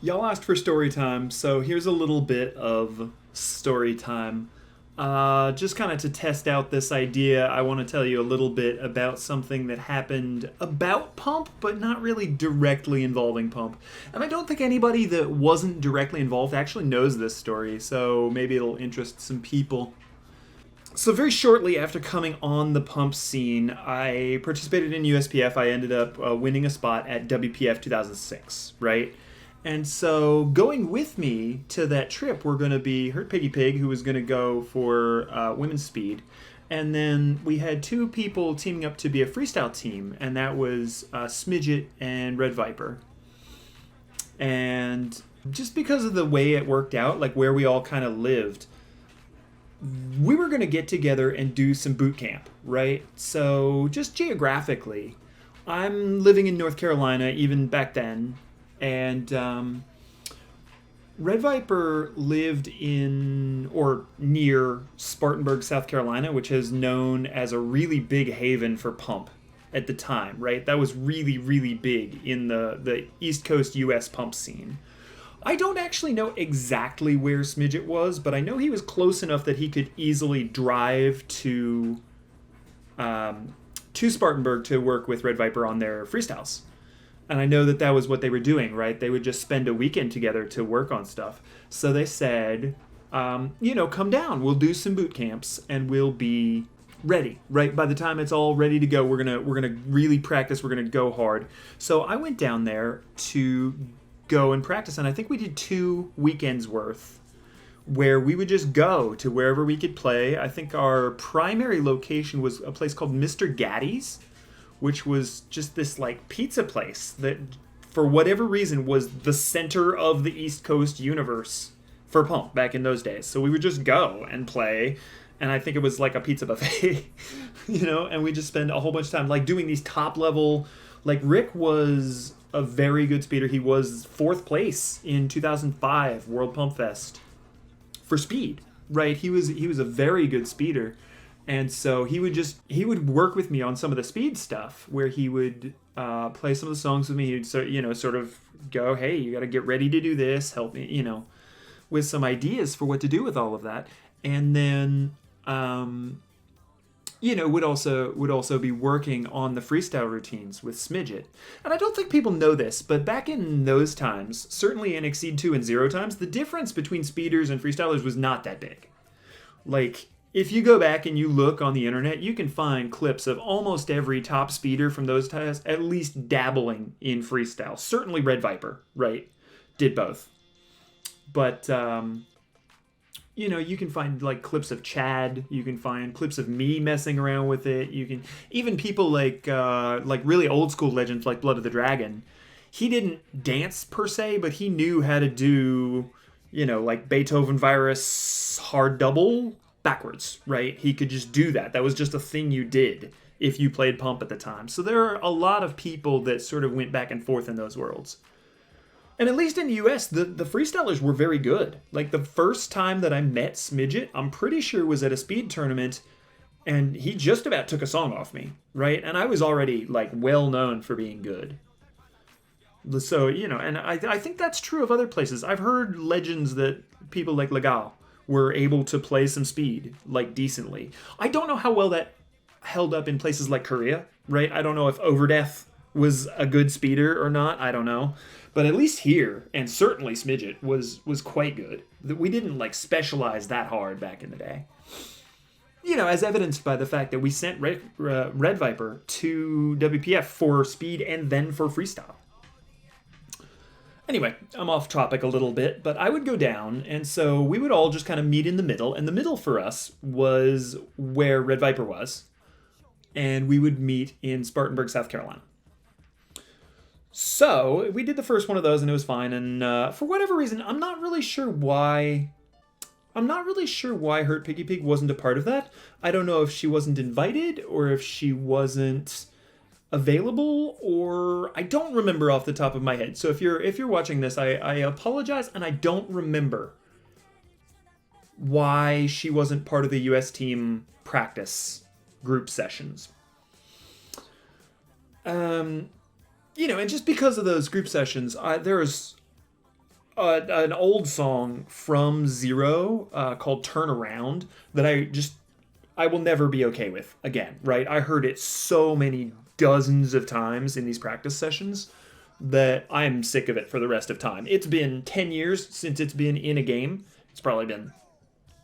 Y'all asked for story time, so here's a little bit of story time. Just kind of to test out this idea, I want to tell you a little bit about something that happened about Pump, but not really directly involving Pump. And I don't think anybody that wasn't directly involved actually knows this story, so maybe it'll interest some people. So very shortly after coming on the Pump scene, I participated in USPF. I ended up winning a spot at WPF 2006, right? And so going with me to that trip were going to be Hurt Piggy Pig, who was going to go for women's speed. And then we had two people teaming up to be a freestyle team, and that was Smidget and Red Viper. And just because of the way it worked out, like where we all kind of lived, we were going to get together and do some boot camp, right? So just geographically, I'm living in North Carolina even back then, and Red Viper lived in or near Spartanburg, South Carolina, which is known as a really big haven for pump at the time, right? That was really, really big in the East Coast US pump scene. I don't actually know exactly where Smidget was, but I know he was close enough that he could easily drive to Spartanburg to work with Red Viper on their freestyles. And I know that that was what they were doing, right? They would just spend a weekend together to work on stuff. So they said, come down. We'll do some boot camps, and we'll be ready, right? By the time it's all ready to go, we're gonna really practice. We're gonna go hard. So I went down there to go and practice, and I think we did 2 weekends worth, where we would just go to wherever we could play. I think our primary location was a place called Mr. Gaddy's, which was just this like pizza place that for whatever reason was the center of the East Coast universe for pump back in those days. So we would just go and play, and I think it was like a pizza buffet, and we just spend a whole bunch of time like doing these top level. Like Rick was a very good speeder. He was 4th place in 2005 World Pump Fest for speed, right? He was a very good speeder. And so he would work with me on some of the speed stuff, where he would play some of the songs with me. He'd sort of go, "Hey, you got to get ready to do this. Help me, with some ideas for what to do with all of that." And then, would also be working on the freestyle routines with Smidget. And I don't think people know this, but back in those times, certainly in Exceed 2 and 0 times, the difference between speeders and freestylers was not that big. Like, if you go back and you look on the internet, you can find clips of almost every top speeder from those times at least dabbling in freestyle. Certainly Red Viper, right? Did both. But, you can find like clips of Chad. You can find clips of me messing around with it. You can even people like really old school legends like Blood of the Dragon. He didn't dance per se, but he knew how to do, like Beethoven Virus hard double backwards, right? He could just do that. That was just a thing you did if you played pump at the time. So there are a lot of people that sort of went back and forth in those worlds. And at least in the US, the freestylers were very good. Like the first time that I met Smidget, I'm pretty sure was at a speed tournament, and he just about took a song off me, right? And I was already like well known for being good. So, and I think that's true of other places. I've heard legends that people like Legal were able to play some speed, like, decently. I don't know how well that held up in places like Korea, right? I don't know if OVERDEATH was a good speeder or not. I don't know. But at least here, and certainly Smidget, was quite good. We didn't, like, specialize that hard back in the day. As evidenced by the fact that we sent Red Viper to WPF for speed and then for freestyle. Anyway, I'm off topic a little bit, but I would go down, and so we would all just kind of meet in the middle, and the middle for us was where Red Viper was, and we would meet in Spartanburg, South Carolina. So we did the first one of those, and it was fine, and for whatever reason, I'm not really sure why Hurt Piggy Pig wasn't a part of that. I don't know if she wasn't invited, or if she wasn't available, or I don't remember off the top of my head. So if you're watching this, I apologize, and I don't remember why she wasn't part of the US team practice group sessions. And just because of those group sessions, there's an old song from Zero called Turn Around that I will never be okay with again, right? I heard it so many dozens of times in these practice sessions that I'm sick of it for the rest of time. It's been 10 years since it's been in a game. It's probably been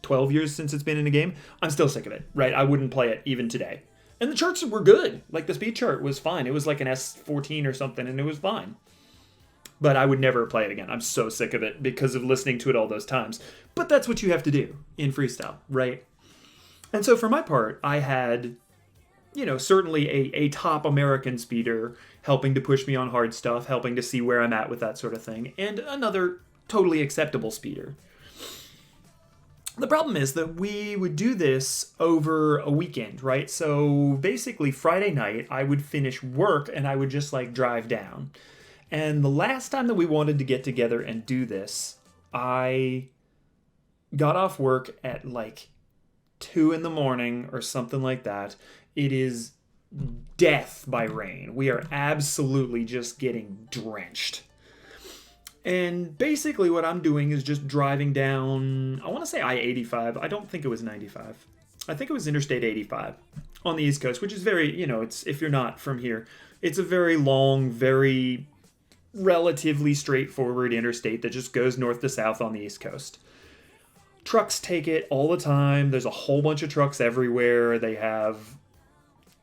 12 years since it's been in a game. I'm still sick of it, right? I wouldn't play it even today. And the charts were good. Like, the speed chart was fine. It was like an S14 or something, and it was fine. But I would never play it again. I'm so sick of it because of listening to it all those times. But that's what you have to do in freestyle, right? And so for my part, I had, certainly a top American speeder helping to push me on hard stuff, helping to see where I'm at with that sort of thing, and another totally acceptable speeder. The problem is that we would do this over a weekend, right? So basically Friday night, I would finish work and I would just drive down. And the last time that we wanted to get together and do this, I got off work at 2 in the morning or something like that. It is death by rain. We are absolutely just getting drenched. And basically what I'm doing is just driving down, I want to say I-85. I don't think it was 95. I think it was Interstate 85 on the East Coast, which is very, it's, if you're not from here, it's a very long, very relatively straightforward interstate that just goes north to south on the East Coast. Trucks take it all the time. There's a whole bunch of trucks everywhere. They have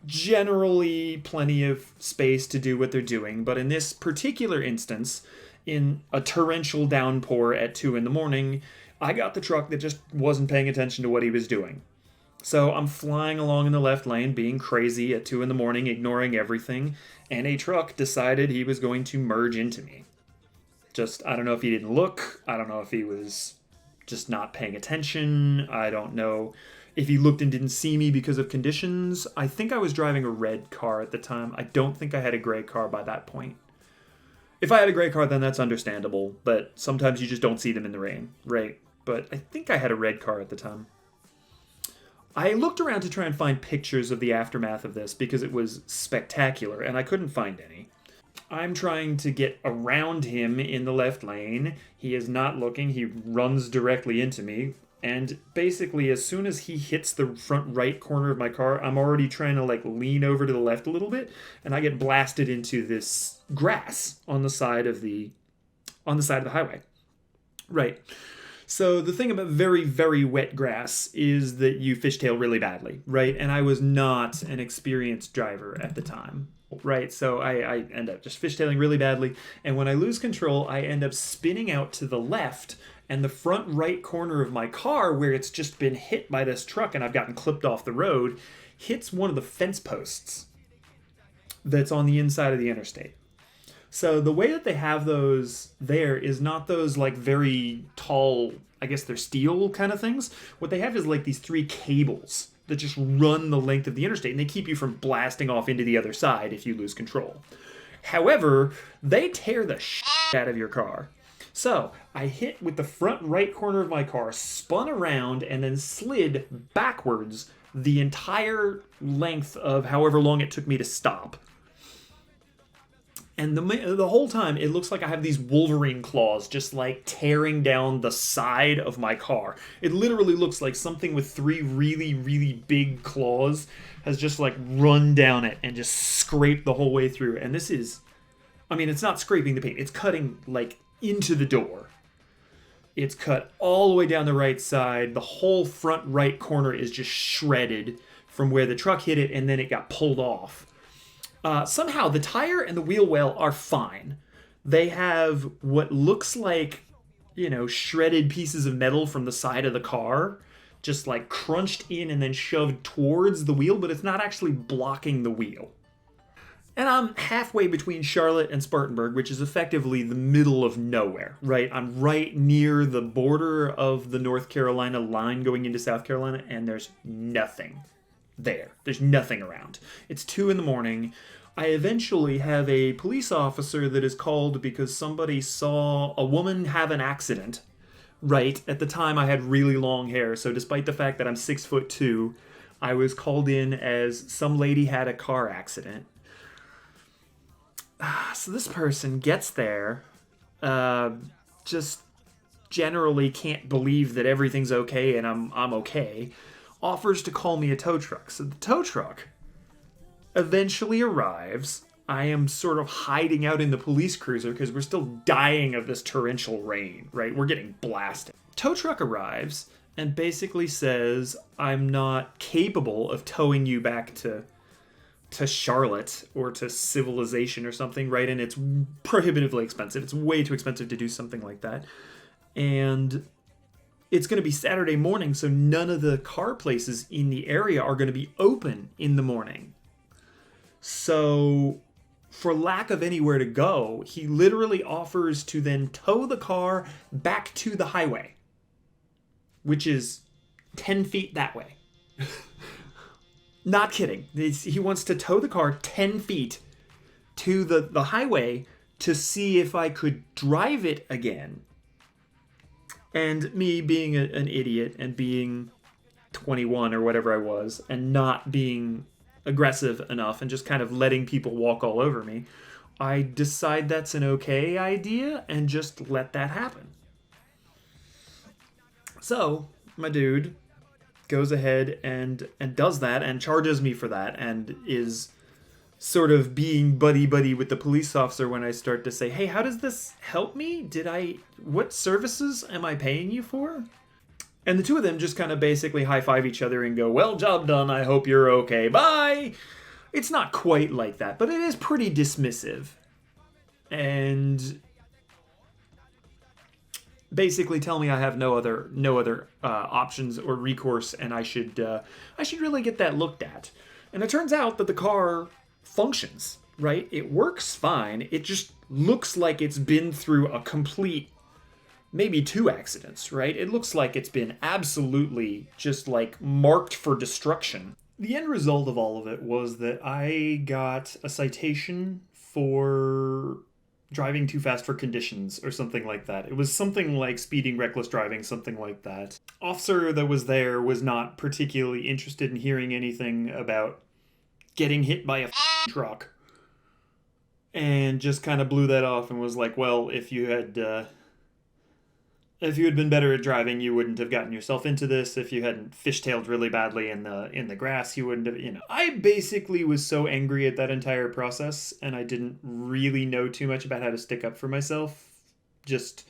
generally plenty of space to do what they're doing. But in this particular instance, in a torrential downpour at 2 in the morning, I got the truck that just wasn't paying attention to what he was doing. So I'm flying along in the left lane, being crazy at 2 in the morning, ignoring everything, and a truck decided he was going to merge into me. I don't know if he didn't look. I don't know if he was just not paying attention. I don't know if he looked and didn't see me because of conditions. I think I was driving a red car at the time. I don't think I had a gray car by that point. If I had a gray car, then that's understandable, but sometimes you just don't see them in the rain, right? But I think I had a red car at the time. I looked around to try and find pictures of the aftermath of this because it was spectacular, and I couldn't find any. I'm trying to get around him in the left lane. He is not looking. He runs directly into me. And basically, as soon as he hits the front right corner of my car, I'm already trying to lean over to the left a little bit, and I get blasted into this grass on the side of the highway. Right. So the thing about very, very wet grass is that you fishtail really badly, right? And I was not an experienced driver at the time, right? So I end up just fishtailing really badly. And when I lose control, I end up spinning out to the left, and the front right corner of my car, where it's just been hit by this truck and I've gotten clipped off the road, hits one of the fence posts that's on the inside of the interstate. So the way that they have those there is not those very tall, I guess they're steel kind of things. What they have is these 3 cables that just run the length of the interstate, and they keep you from blasting off into the other side if you lose control. However, they tear the shit out of your car. So I hit with the front right corner of my car, spun around, and then slid backwards the entire length of however long it took me to stop. And the whole time, it looks like I have these Wolverine claws just tearing down the side of my car. It literally looks like something with 3 really, really big claws has just run down it and just scraped the whole way through. And this is, it's not scraping the paint. It's cutting into the door. It's cut all the way down the right side. The whole front right corner is just shredded from where the truck hit it, and then it got pulled off. Somehow, the tire and the wheel well are fine. They have what looks like, shredded pieces of metal from the side of the car, just crunched in and then shoved towards the wheel, but it's not actually blocking the wheel. And I'm halfway between Charlotte and Spartanburg, which is effectively the middle of nowhere, right? I'm right near the border of the North Carolina line going into South Carolina, and there's nothing there. There's nothing around. It's 2 in the morning. I eventually have a police officer that is called because somebody saw a woman have an accident. Right, at the time I had really long hair, so despite the fact that I'm 6'2", I was called in as some lady had a car accident. So this person gets there, just generally can't believe that everything's okay and I'm okay, offers to call me a tow truck. So the tow truck eventually arrives. I am sort of hiding out in the police cruiser because we're still dying of this torrential rain, right? We're getting blasted. Tow truck arrives and basically says, I'm not capable of towing you back to Charlotte or to civilization or something, right? And it's prohibitively expensive. It's way too expensive to do something like that. And it's going to be Saturday morning, so none of the car places in the area are going to be open in the morning. So, for lack of anywhere to go, he literally offers to then tow the car back to the highway, which is 10 feet that way. Not kidding. He wants to tow the car 10 feet to the highway to see if I could drive it again. And me being an idiot and being 21 or whatever I was and not being aggressive enough and just kind of letting people walk all over me, I decide that's an okay idea and just let that happen. So, my dude goes ahead and does that and charges me for that and is sort of being buddy-buddy with the police officer when I start to say, hey, how does this help me? What services am I paying you for? And the two of them just kind of basically high-five each other and go, well, job done, I hope you're okay, bye! It's not quite like that, but it is pretty dismissive. And basically tell me I have no other options or recourse, and I should really get that looked at. And it turns out that the car functions, right? It works fine. It just looks like it's been through a complete, maybe 2 accidents, right? It looks like it's been absolutely just like marked for destruction. The end result of all of it was that I got a citation for driving too fast for conditions or something like that. It was something like speeding, reckless driving, something like that. Officer that was there was not particularly interested in hearing anything about getting hit by a truck, and just kind of blew that off and was like, well, if you had been better at driving, you wouldn't have gotten yourself into this. If you hadn't fishtailed really badly in the grass, you wouldn't have, I basically was so angry at that entire process, and I didn't really know too much about how to stick up for myself, just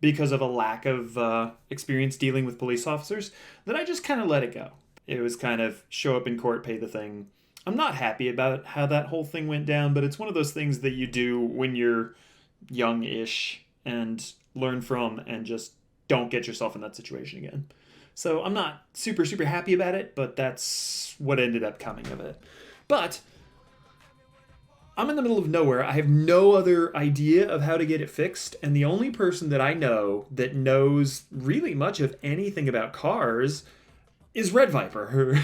because of a lack of experience dealing with police officers, that I just kind of let it go. It was kind of show up in court, pay the thing. I'm not happy about how that whole thing went down, but it's one of those things that you do when you're young-ish and learn from and just don't get yourself in that situation again. So I'm not super, super happy about it, but that's what ended up coming of it. But I'm in the middle of nowhere. I have no other idea of how to get it fixed, and the only person that I know that knows really much of anything about cars is Red Viper.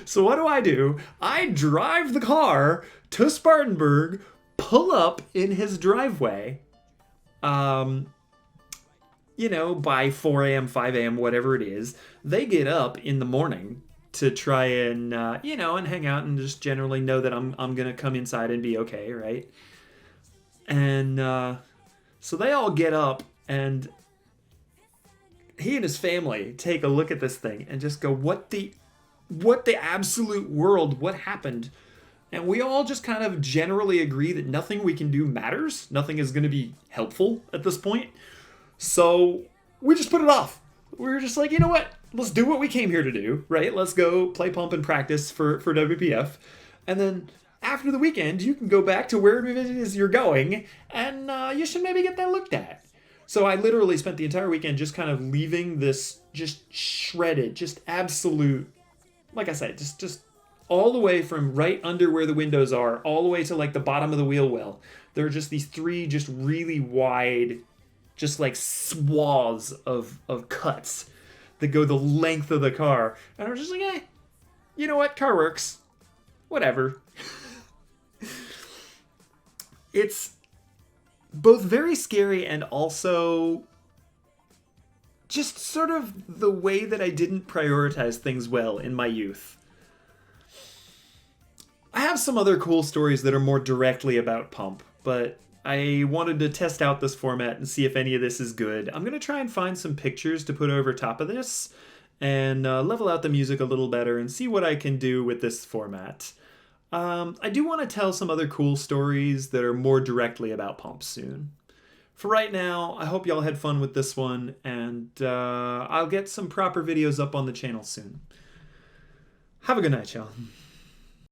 So what do? I drive the car to Spartanburg, pull up in his driveway, by 4 a.m., 5 a.m., whatever it is. They get up in the morning to try and, and hang out and just generally know that I'm going to come inside and be okay, right? And so they all get up, and he and his family take a look at this thing and just go, what the absolute world, what happened? And we all just kind of generally agree that nothing we can do matters. Nothing is going to be helpful at this point. So we just put it off. We were just like, you know what? Let's do what we came here to do, right? Let's go play pump and practice for WPF. And then after the weekend, you can go back to wherever it is you're going, and you should maybe get that looked at. So I literally spent the entire weekend just kind of leaving this just shredded, just absolute, like I said, just all the way from right under where the windows are, all the way to like the bottom of the wheel well. There are just these 3 just really wide, just like swaths of cuts that go the length of the car. And I was just like, you know what? Car works. Whatever. It's both very scary and also just sort of the way that I didn't prioritize things well in my youth. I have some other cool stories that are more directly about pump, but I wanted to test out this format and see if any of this is good. I'm going to try and find some pictures to put over top of this and level out the music a little better and see what I can do with this format. I do want to tell some other cool stories that are more directly about pumps soon. For right now, I hope y'all had fun with this one, and I'll get some proper videos up on the channel soon. Have a good night, y'all.